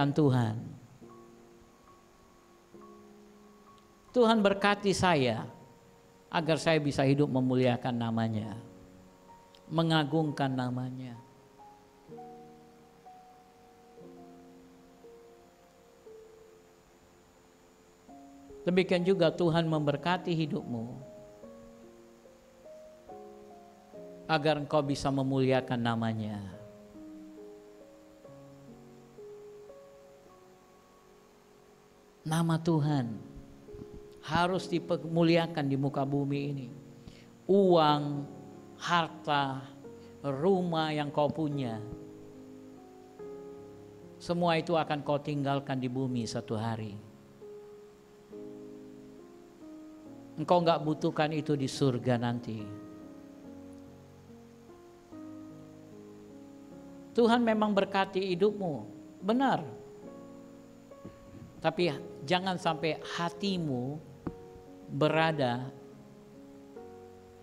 Tuhan. Tuhan berkati saya agar saya bisa hidup memuliakan namanya, mengagungkan namanya. Demikian juga Tuhan memberkati hidupmu agar engkau bisa memuliakan namanya. Nama Tuhan harus dimuliakan di muka bumi ini. Uang, harta, rumah yang kau punya, semua itu akan kau tinggalkan di bumi satu hari. Engkau enggak butuhkan itu di surga nanti. Tuhan memang berkati hidupmu, benar. Tapi jangan sampai hatimu berada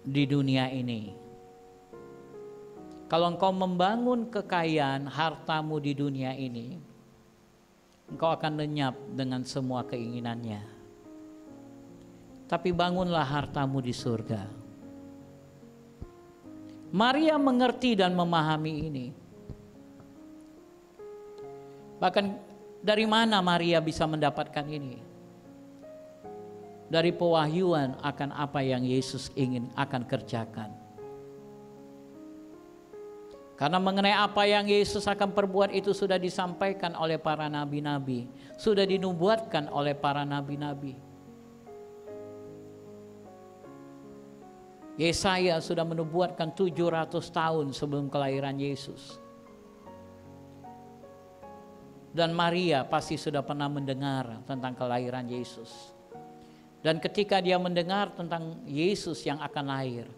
di dunia ini. Kalau engkau membangun kekayaan hartamu di dunia ini, engkau akan lenyap dengan semua keinginannya. Tapi bangunlah hartamu di surga. Maria mengerti dan memahami ini. Bahkan dari mana Maria bisa mendapatkan ini? Dari pewahyuan akan apa yang Yesus ingin akan kerjakan. Karena mengenai apa yang Yesus akan perbuat itu sudah disampaikan oleh para nabi-nabi, sudah dinubuatkan oleh para nabi-nabi. Yesaya sudah menubuatkan 700 tahun sebelum kelahiran Yesus. Dan Maria pasti sudah pernah mendengar tentang kelahiran Yesus. Dan ketika dia mendengar tentang Yesus yang akan lahir,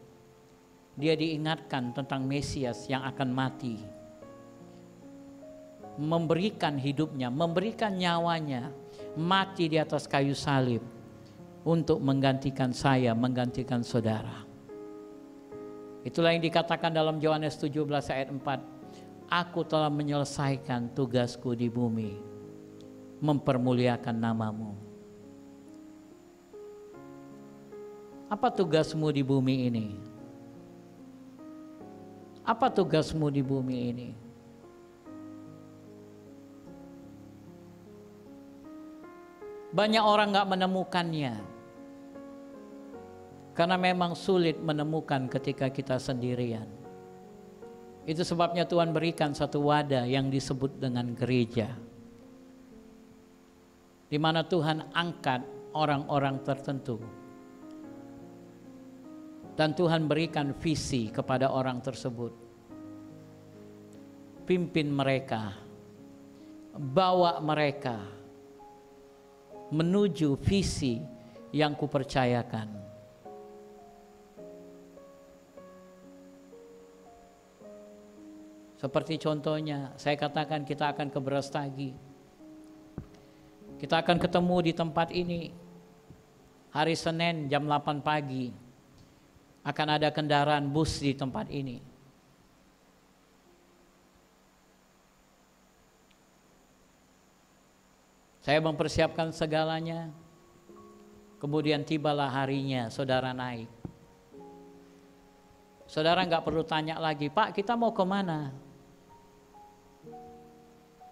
dia diingatkan tentang Mesias yang akan mati, memberikan hidupnya, memberikan nyawanya, mati di atas kayu salib untuk menggantikan saya, menggantikan saudara. Itulah yang dikatakan dalam Yohanes 17 ayat 4. Aku telah menyelesaikan tugasku di bumi, mempermuliakan namamu. Apa tugasmu di bumi ini? Apa tugasmu di bumi ini? Banyak orang gak menemukannya. Karena memang sulit menemukan ketika kita sendirian. Itu sebabnya Tuhan berikan satu wadah yang disebut dengan gereja. Di mana Tuhan angkat orang-orang tertentu. Dan Tuhan berikan visi kepada orang tersebut. Pimpin mereka. Bawa mereka menuju visi yang kupercayakan. Seperti contohnya, saya katakan kita akan ke Brastagi. Kita akan ketemu di tempat ini. Hari Senin jam 8 pagi. Akan ada kendaraan bus di tempat ini. Saya mempersiapkan segalanya. Kemudian tibalah harinya, saudara naik. Saudara nggak perlu tanya lagi, Pak kita mau kemana?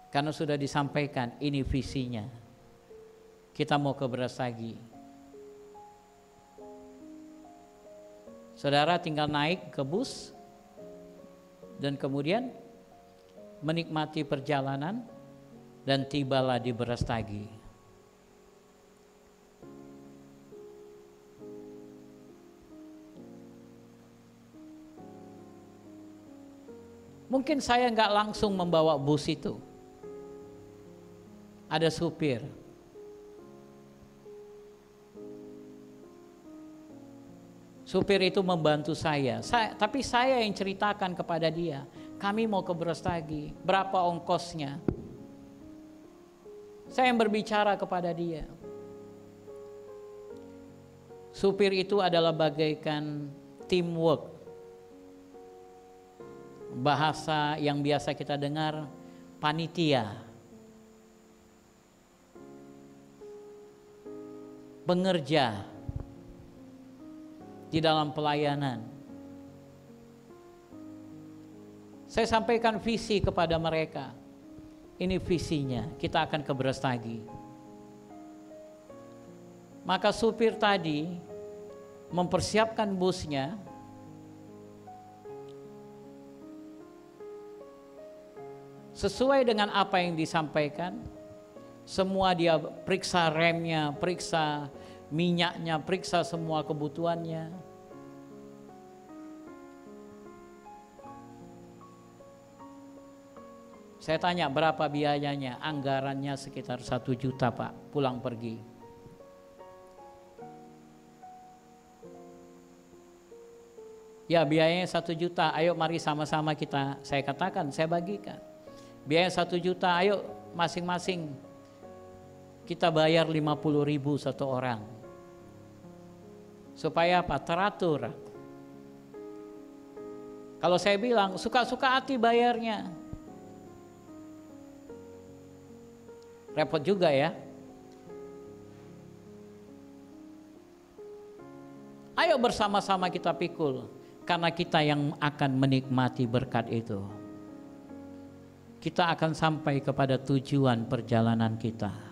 Karena sudah disampaikan ini visinya. Kita mau ke Brastagi. Saudara tinggal naik ke bus dan kemudian menikmati perjalanan dan tibalah di Brastagi. Mungkin saya nggak langsung membawa bus itu. Ada supir. Supir itu membantu saya, tapi saya yang ceritakan kepada dia, kami mau ke Brastagi, berapa ongkosnya? Saya yang berbicara kepada dia. Supir itu adalah bagaikan teamwork. Bahasa yang biasa kita dengar, panitia. pengerja di dalam pelayanan. Saya sampaikan visi kepada mereka. Ini visinya, kita akan ke Brastagi. Maka supir tadi mempersiapkan busnya. Sesuai dengan apa yang disampaikan. Semua dia periksa remnya, periksa minyaknya, periksa semua kebutuhannya. Saya tanya berapa biayanya, anggarannya sekitar 1 juta Pak, pulang pergi. Ya biayanya 1 juta, ayo mari sama-sama kita, saya katakan, saya bagikan. Biaya 1 juta, ayo masing-masing kita bayar 50.000 satu orang. Supaya apa? Teratur. Kalau saya bilang suka-suka hati bayarnya, repot juga ya. Ayo bersama-sama kita pikul, karena kita yang akan menikmati berkat itu. Kita akan sampai kepada tujuan perjalanan kita.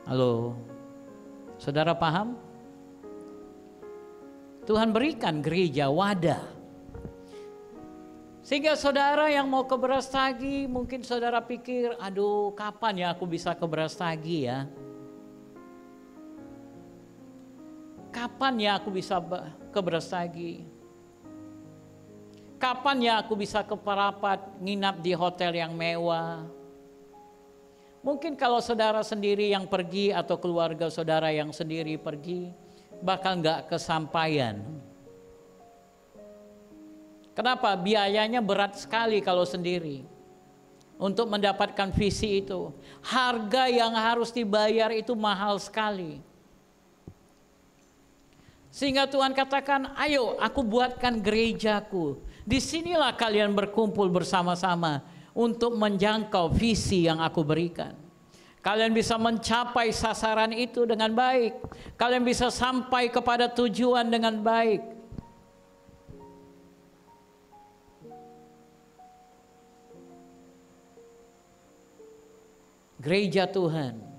Halo, saudara paham? Tuhan berikan gereja wadah. Sehingga saudara yang mau ke Brastagi, mungkin saudara pikir, aduh kapan ya aku bisa ke Brastagi ya? Kapan ya aku bisa ke Brastagi? Kapan ya aku bisa ke Parapat, nginap di hotel yang mewah? Mungkin kalau saudara sendiri yang pergi atau keluarga saudara yang sendiri pergi, bakal nggak kesampaian. Kenapa? Biayanya berat sekali kalau sendiri. Untuk mendapatkan visi itu, harga yang harus dibayar itu mahal sekali. Sehingga Tuhan katakan, ayo aku buatkan gerejaku. Disinilah kalian berkumpul bersama-sama untuk menjangkau visi yang aku berikan. Kalian bisa mencapai sasaran itu dengan baik. Kalian bisa sampai kepada tujuan dengan baik. Gereja Tuhan.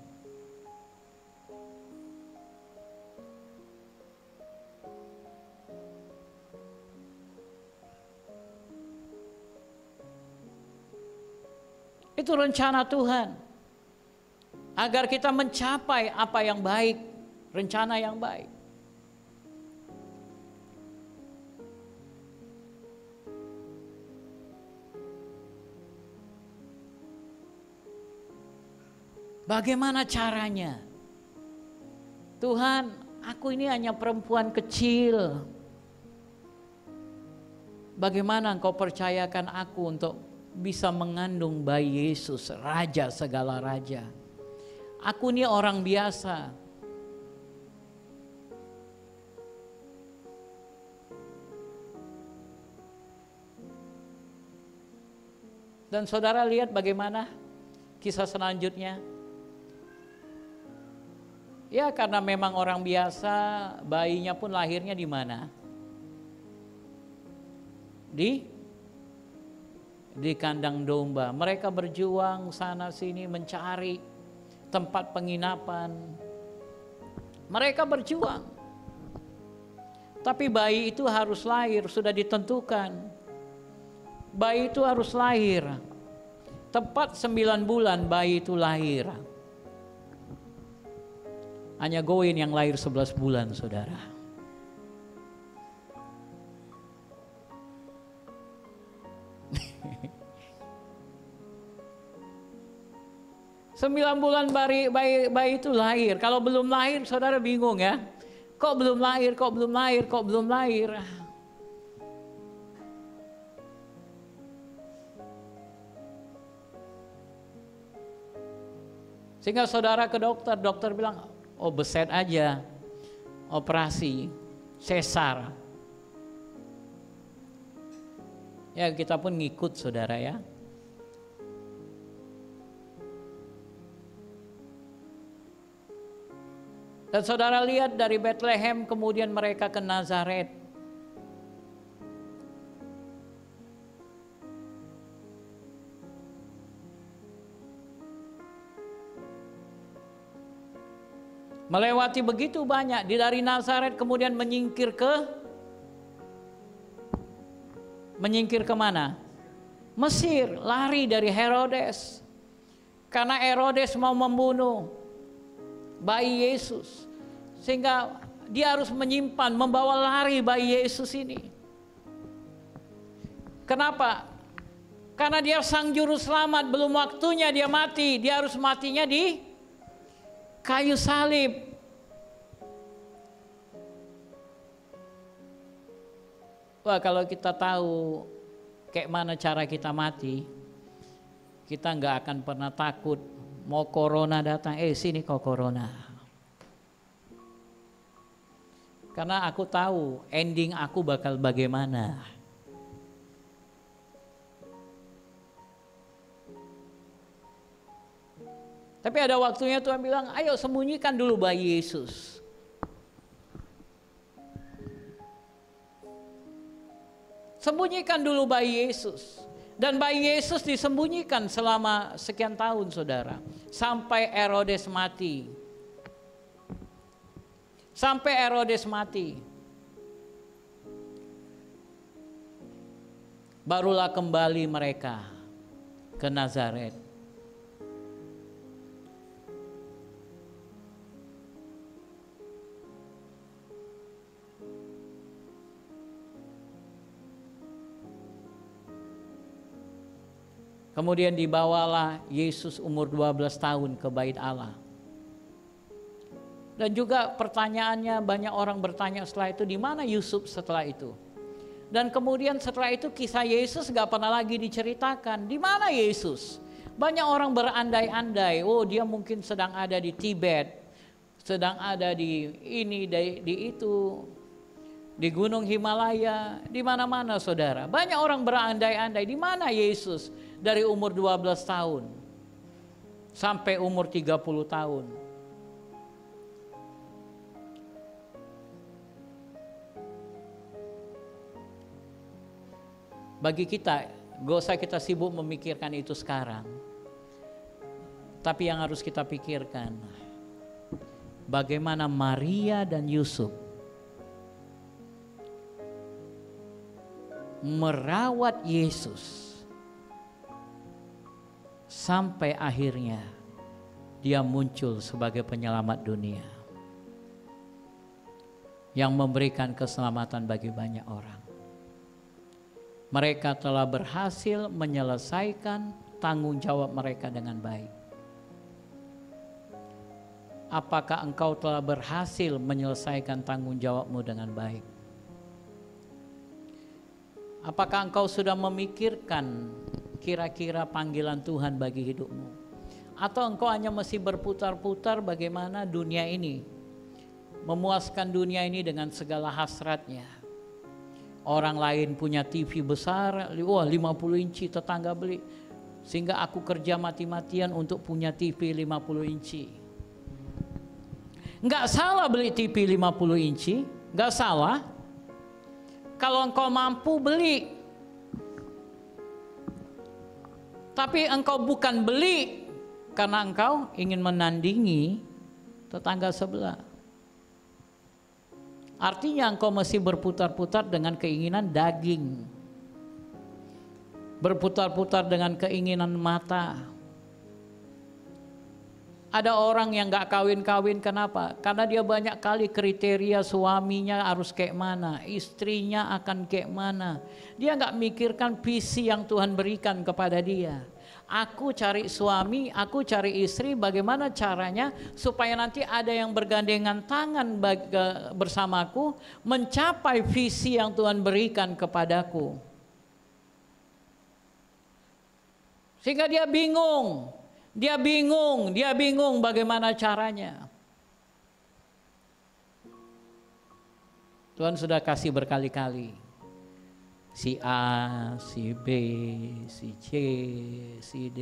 Itu rencana Tuhan. Agar kita mencapai apa yang baik, rencana yang baik. Bagaimana caranya? Tuhan, aku ini hanya perempuan kecil. Bagaimana Engkau percayakan aku untuk bisa mengandung bayi Yesus, Raja segala raja? Aku ini orang biasa. Dan saudara lihat bagaimana kisah selanjutnya. Ya karena memang orang biasa, bayinya pun lahirnya di mana? Di kandang domba. Mereka berjuang sana sini mencari tempat penginapan. Mereka berjuang. Tapi bayi itu harus lahir, sudah ditentukan. Bayi itu harus lahir. Tepat 9 bulan bayi itu lahir. Hanya Goin yang lahir 11 bulan, saudara. Sembilan bulan bayi itu lahir. Kalau belum lahir, saudara bingung ya. Kok belum lahir, kok belum lahir, kok belum lahir. Sehingga saudara ke dokter, dokter bilang, oh beset aja, operasi, sesar. Ya kita pun ngikut saudara ya. Dan saudara lihat dari Bethlehem kemudian mereka ke Nazaret. Melewati begitu banyak, dari Nazaret kemudian menyingkir ke mana? Mesir, lari dari Herodes. Karena Herodes mau membunuh bayi Yesus. Sehingga dia harus menyimpan, membawa lari bayi Yesus ini. Kenapa? Karena dia sang juru selamat, belum waktunya dia mati. Dia harus matinya di kayu salib. Wah, kalau kita tahu kayak mana cara kita mati, kita nggak akan pernah takut mau corona datang. Sini kok corona. Karena aku tahu ending aku bakal bagaimana. Tapi ada waktunya Tuhan bilang, ayo sembunyikan dulu bayi Yesus. Sembunyikan dulu bayi Yesus. Dan bayi Yesus disembunyikan selama sekian tahun, saudara. Sampai Herodes mati. Sampai Herodes mati. Barulah kembali mereka ke Nazaret. Kemudian dibawalah Yesus umur 12 tahun ke bait Allah. Dan juga pertanyaannya, banyak orang bertanya setelah itu, di mana Yusuf setelah itu? Dan kemudian setelah itu kisah Yesus gak pernah lagi diceritakan. Di mana Yesus? Banyak orang berandai-andai, oh dia mungkin sedang ada di Tibet, sedang ada di ini, di itu, di Gunung Himalaya, di mana-mana saudara. Banyak orang berandai-andai, di mana Yesus? Dari umur 12 tahun sampai umur 30 tahun. Bagi kita, gak usah kita sibuk memikirkan itu sekarang. Tapi yang harus kita pikirkan, bagaimana Maria dan Yusuf merawat Yesus sampai akhirnya dia muncul sebagai penyelamat dunia yang memberikan keselamatan bagi banyak orang. Mereka telah berhasil menyelesaikan tanggung jawab mereka dengan baik. Apakah engkau telah berhasil menyelesaikan tanggung jawabmu dengan baik? Apakah engkau sudah memikirkan kira-kira panggilan Tuhan bagi hidupmu? Atau engkau hanya masih berputar-putar bagaimana dunia ini, memuaskan dunia ini dengan segala hasratnya? Orang lain punya TV besar, wah 50 inci tetangga beli, sehingga aku kerja mati-matian untuk punya TV 50 inci. Enggak salah beli TV 50 inci, enggak salah. Kalau engkau mampu beli. Tapi engkau bukan beli karena engkau ingin menandingi tetangga sebelah. Artinya engkau masih berputar-putar dengan keinginan daging. Berputar-putar dengan keinginan mata. Ada orang yang gak kawin-kawin, kenapa? Karena dia banyak kali kriteria suaminya harus kayak mana, istrinya akan kayak mana. Dia gak mikirkan visi yang Tuhan berikan kepada dia. Aku cari suami, aku cari istri, bagaimana caranya supaya nanti ada yang bergandengan tangan bersamaku mencapai visi yang Tuhan berikan kepadaku. Sehingga dia bingung. Dia bingung bagaimana caranya. Tuhan sudah kasih berkali-kali. Si A, si B, si C, si D.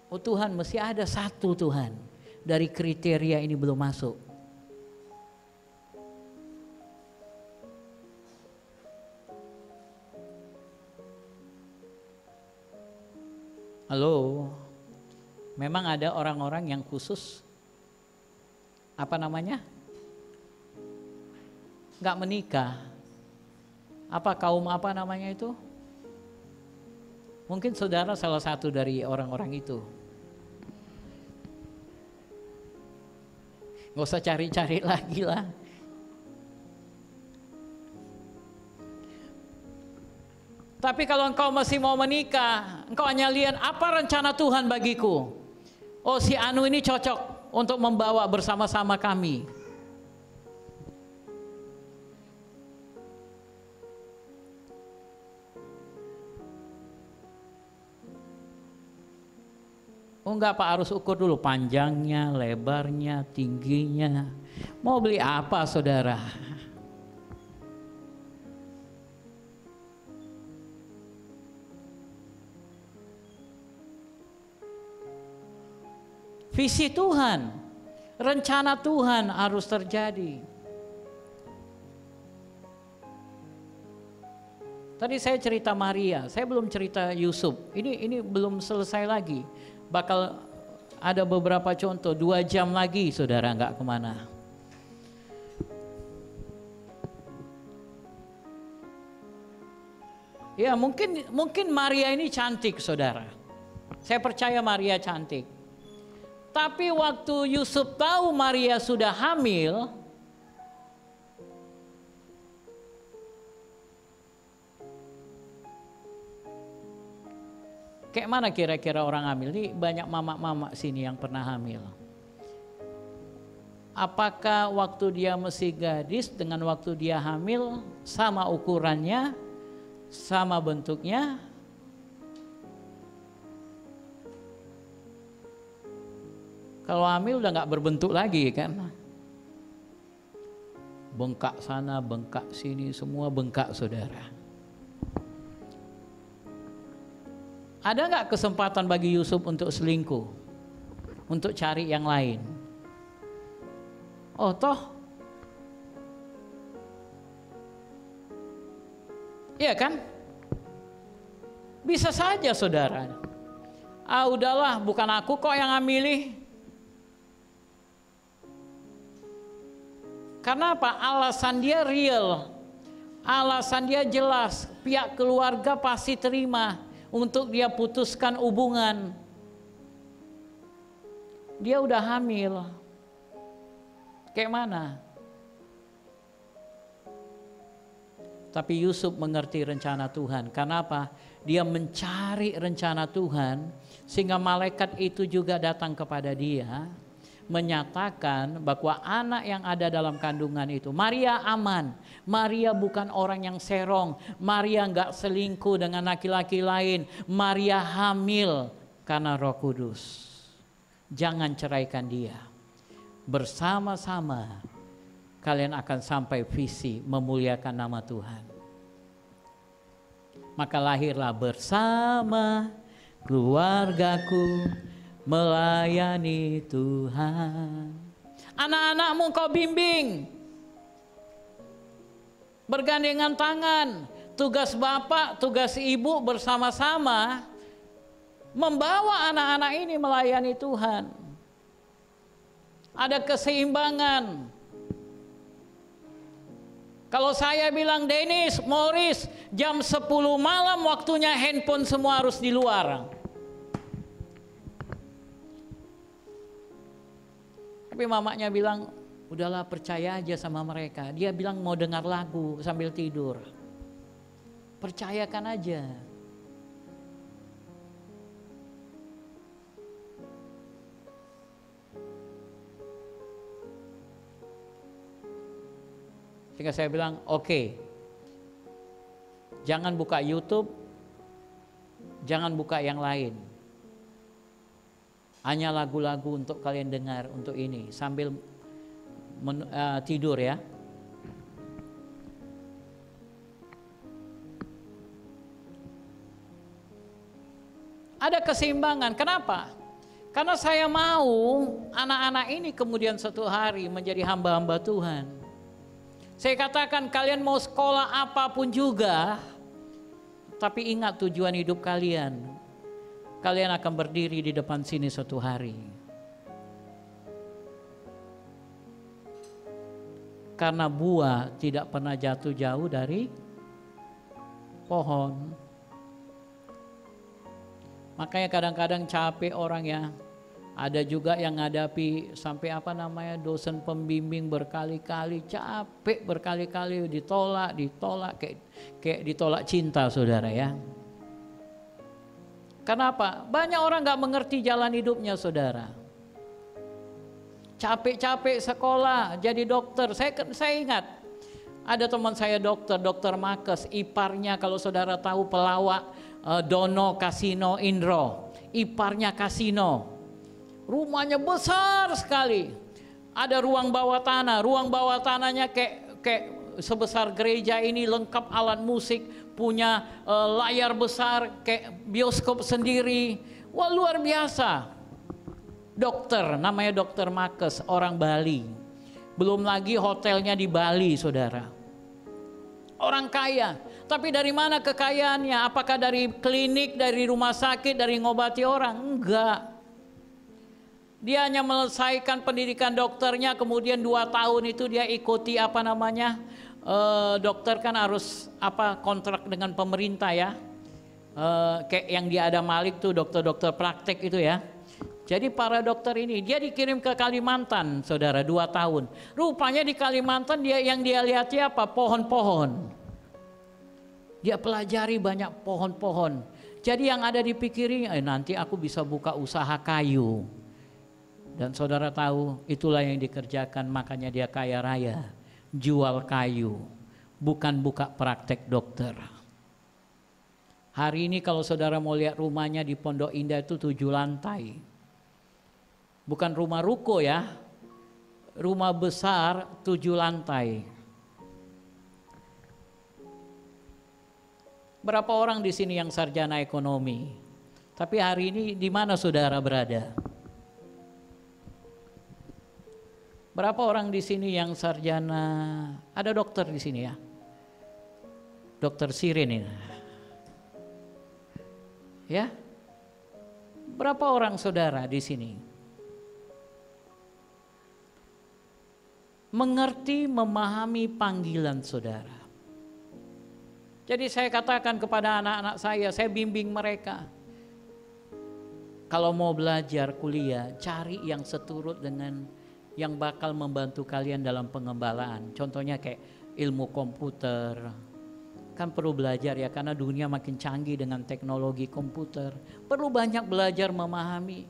Oh Tuhan, mesti ada satu Tuhan. Dari kriteria ini belum masuk. Halo, memang ada orang-orang yang khusus, apa namanya? Nggak menikah. Apa kaum apa namanya itu? Mungkin saudara salah satu dari orang-orang itu. Nggak usah cari-cari lagi lah. Tapi kalau engkau masih mau menikah, engkau hanya lihat apa rencana Tuhan bagiku. Oh, si Anu ini cocok untuk membawa bersama-sama kami. Oh enggak Pak, harus ukur dulu panjangnya, lebarnya, tingginya. Mau beli apa saudara? Visi Tuhan, rencana Tuhan harus terjadi. Tadi saya cerita Maria, saya belum cerita Yusuf. Ini belum selesai lagi. Bakal ada beberapa contoh, 2 jam lagi saudara nggak kemana. Ya mungkin Maria ini cantik saudara. Saya percaya Maria cantik. Tapi waktu Yusuf tahu Maria sudah hamil, kayak mana kira-kira orang hamil? Ini banyak mama-mama sini yang pernah hamil. Apakah waktu dia masih gadis dengan waktu dia hamil sama ukurannya, sama bentuknya? Kalau hamil udah nggak berbentuk lagi kan? Bengkak sana, bengkak sini, semua bengkak saudara. Ada nggak kesempatan bagi Yusuf untuk selingkuh? Untuk cari yang lain? Oh toh? Iya kan? Bisa saja saudara. Ah udahlah, bukan aku kok yang milih. Karena apa? Alasan dia real. Alasan dia jelas. Pihak keluarga pasti terima untuk dia putuskan hubungan. Dia udah hamil. Kayak mana? Tapi Yusuf mengerti rencana Tuhan. Karena apa? Dia mencari rencana Tuhan sehingga malaikat itu juga datang kepada dia, menyatakan bahwa anak yang ada dalam kandungan itu, Maria aman. Maria bukan orang yang serong. Maria enggak selingkuh dengan laki-laki lain. Maria hamil karena Roh Kudus. Jangan ceraikan dia. Bersama-sama kalian akan sampai visi memuliakan nama Tuhan. Maka lahirlah bersama keluargaku melayani Tuhan. Anak-anakmu kau bimbing, bergandengan tangan. Tugas bapak, tugas ibu bersama-sama membawa anak-anak ini melayani Tuhan. Ada keseimbangan. Kalau saya bilang Dennis, Morris, jam 10 malam waktunya handphone semua harus di luar. Tapi mamanya bilang, udahlah percaya aja sama mereka. Dia bilang mau dengar lagu sambil tidur. Percayakan aja. Sehingga saya bilang, oke, jangan buka YouTube, jangan buka yang lain. Hanya lagu-lagu untuk kalian dengar untuk ini sambil tidur ya. Ada keseimbangan. Kenapa? Karena saya mau anak-anak ini kemudian suatu hari menjadi hamba-hamba Tuhan. Saya katakan kalian mau sekolah apapun juga, tapi ingat tujuan hidup kalian. Kalian akan berdiri di depan sini suatu hari. Karena buah tidak pernah jatuh jauh dari pohon. Makanya kadang-kadang capek orang ya. Ada juga yang ngadapi sampai dosen pembimbing berkali-kali, capek berkali-kali ditolak kayak ditolak cinta, saudara ya. Kenapa? Banyak orang nggak mengerti jalan hidupnya, saudara. Capek-capek sekolah jadi dokter. Saya ingat ada teman saya dokter Makes, iparnya kalau saudara tahu pelawak Dono Kasino Indro, iparnya Kasino. Rumahnya besar sekali. Ada ruang bawah tanah. Ruang bawah tanahnya kayak sebesar gereja ini, lengkap alat musik, punya layar besar, kayak bioskop sendiri. Wah, luar biasa. Dokter, namanya Dokter Makes, orang Bali. Belum lagi hotelnya di Bali, saudara. Orang kaya. Tapi dari mana kekayaannya? Apakah dari klinik, dari rumah sakit, dari ngobati orang? Enggak. Dia hanya menyelesaikan pendidikan dokternya, kemudian 2 tahun itu dia ikuti dokter kan harus kontrak dengan pemerintah ya. Kayak yang di Adam Malik tuh dokter-dokter praktek itu ya. Jadi para dokter ini dia dikirim ke Kalimantan, saudara, 2 tahun. Rupanya di Kalimantan yang dia lihati apa? Pohon-pohon. Dia pelajari banyak pohon-pohon. Jadi yang ada di pikirannya, nanti aku bisa buka usaha kayu. Dan saudara tahu itulah yang dikerjakan, makanya dia kaya raya. Jual kayu, bukan buka praktek dokter. Hari ini kalau saudara mau lihat rumahnya di Pondok Indah itu 7 lantai. Bukan rumah ruko ya, rumah besar 7 lantai. Berapa orang di sini yang sarjana ekonomi? Tapi hari ini di mana saudara berada? Berapa orang di sini yang sarjana? Ada dokter di sini ya? Dokter Sirin ini. Ya? Berapa orang saudara di sini? Mengerti, memahami panggilan saudara. Jadi saya katakan kepada anak-anak saya bimbing mereka. Kalau mau belajar kuliah, cari yang seturut dengan yang bakal membantu kalian dalam pengembalaan. Contohnya kayak ilmu komputer. Kan perlu belajar ya, karena dunia makin canggih dengan teknologi komputer. Perlu banyak belajar memahami.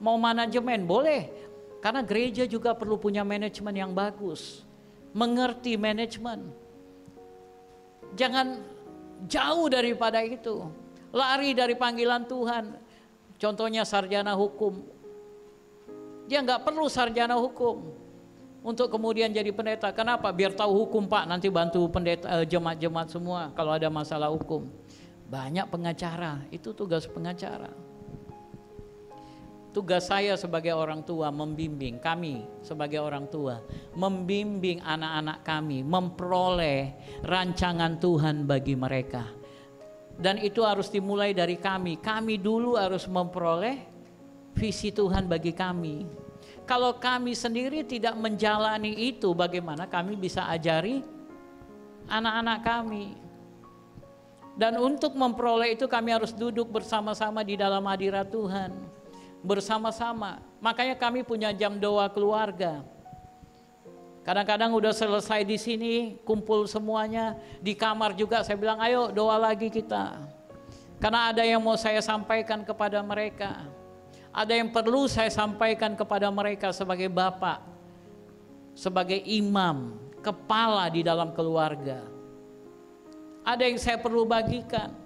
Mau manajemen boleh, karena gereja juga perlu punya manajemen yang bagus. Mengerti manajemen. Jangan jauh daripada itu. Lari dari panggilan Tuhan. Contohnya sarjana hukum. Dia nggak perlu sarjana hukum untuk kemudian jadi pendeta. Kenapa? Biar tahu hukum, Pak, nanti bantu pendeta jemaat-jemaat semua kalau ada masalah hukum. Banyak pengacara, itu tugas pengacara. Tugas saya sebagai orang tua membimbing, kami sebagai orang tua membimbing anak-anak kami memperoleh rancangan Tuhan bagi mereka. Dan itu harus dimulai dari kami. Kami dulu harus memperoleh visi Tuhan bagi kami. Kalau kami sendiri tidak menjalani itu, bagaimana kami bisa ajari anak-anak kami? Dan untuk memperoleh itu kami harus duduk bersama-sama di dalam hadirat Tuhan. Bersama-sama. Makanya kami punya jam doa keluarga. Kadang-kadang udah selesai di sini, kumpul semuanya, di kamar juga saya bilang, ayo doa lagi kita. Karena ada yang mau saya sampaikan kepada mereka. Ada yang perlu saya sampaikan kepada mereka sebagai bapak, sebagai imam, kepala di dalam keluarga. Ada yang saya perlu bagikan.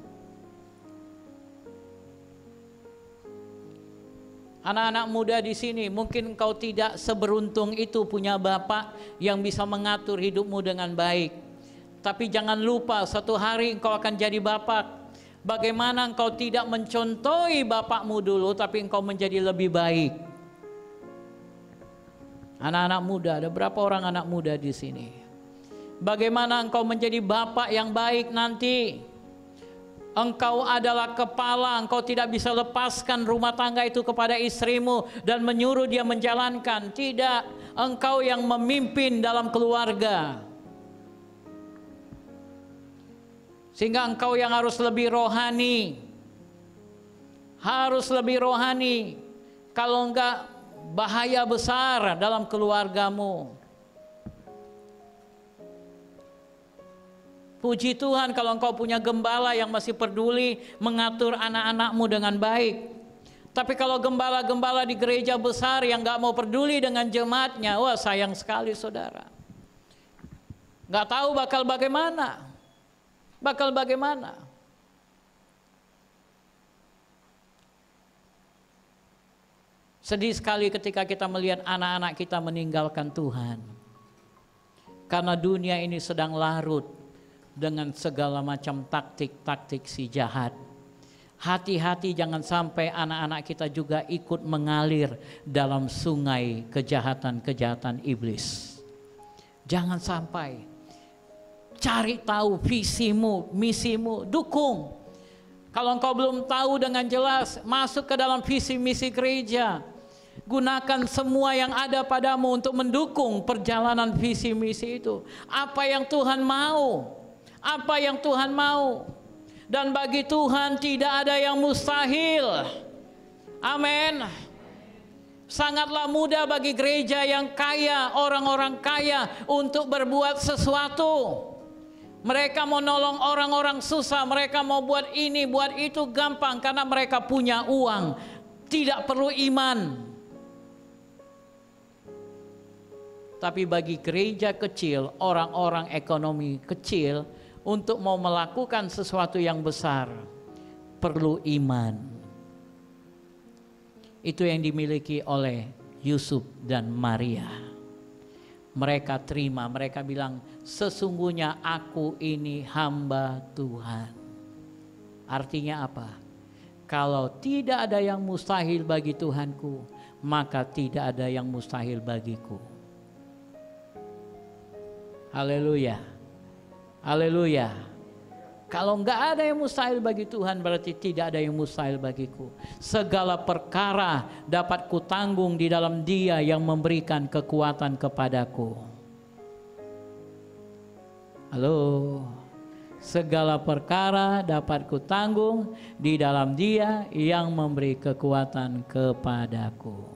Anak-anak muda di sini, mungkin kau tidak seberuntung itu punya bapak yang bisa mengatur hidupmu dengan baik. Tapi jangan lupa, suatu hari engkau akan jadi bapak. Bagaimana engkau tidak mencontohi bapakmu dulu, tapi engkau menjadi lebih baik. Anak-anak muda, ada berapa orang anak muda di sini? Bagaimana engkau menjadi bapak yang baik nanti? Engkau adalah kepala, engkau tidak bisa lepaskan rumah tangga itu kepada istrimu dan menyuruh dia menjalankan. Tidak, engkau yang memimpin dalam keluarga. Sehingga engkau yang harus lebih rohani. Harus lebih rohani. Kalau enggak, bahaya besar dalam keluargamu. Puji Tuhan kalau engkau punya gembala yang masih peduli mengatur anak-anakmu dengan baik. Tapi kalau gembala-gembala di gereja besar yang gak mau peduli dengan jemaatnya, wah sayang sekali saudara. Gak tahu bakal bagaimana. Bakal bagaimana. Sedih sekali ketika kita melihat anak-anak kita meninggalkan Tuhan. Karena dunia ini sedang larut dengan segala macam taktik-taktik si jahat. Hati-hati jangan sampai anak-anak kita juga ikut mengalir dalam sungai kejahatan-kejahatan iblis. Jangan sampai. Cari tahu visimu, misimu, dukung. Kalau engkau belum tahu dengan jelas, masuk ke dalam visi misi gereja. Gunakan semua yang ada padamu untuk mendukung perjalanan visi misi itu. Apa yang Tuhan mau? Apa yang Tuhan mau. Dan bagi Tuhan tidak ada yang mustahil. Amin. Sangatlah mudah bagi gereja yang kaya, orang-orang kaya untuk berbuat sesuatu. Mereka mau nolong orang-orang susah, mereka mau buat ini, buat itu gampang karena mereka punya uang. Tidak perlu iman. Tapi bagi gereja kecil, orang-orang ekonomi kecil, untuk mau melakukan sesuatu yang besar, perlu iman. Itu yang dimiliki oleh Yusuf dan Maria. Mereka terima, mereka bilang, sesungguhnya aku ini hamba Tuhan. Artinya apa? Kalau tidak ada yang mustahil bagi Tuhanku, maka tidak ada yang mustahil bagiku. Haleluya. Haleluya. Kalau enggak ada yang mustahil bagi Tuhan, berarti tidak ada yang mustahil bagiku. Segala perkara dapat kutanggung di dalam Dia yang memberikan kekuatan kepadaku. Halo. Segala perkara dapat kutanggung di dalam Dia yang memberi kekuatan kepadaku.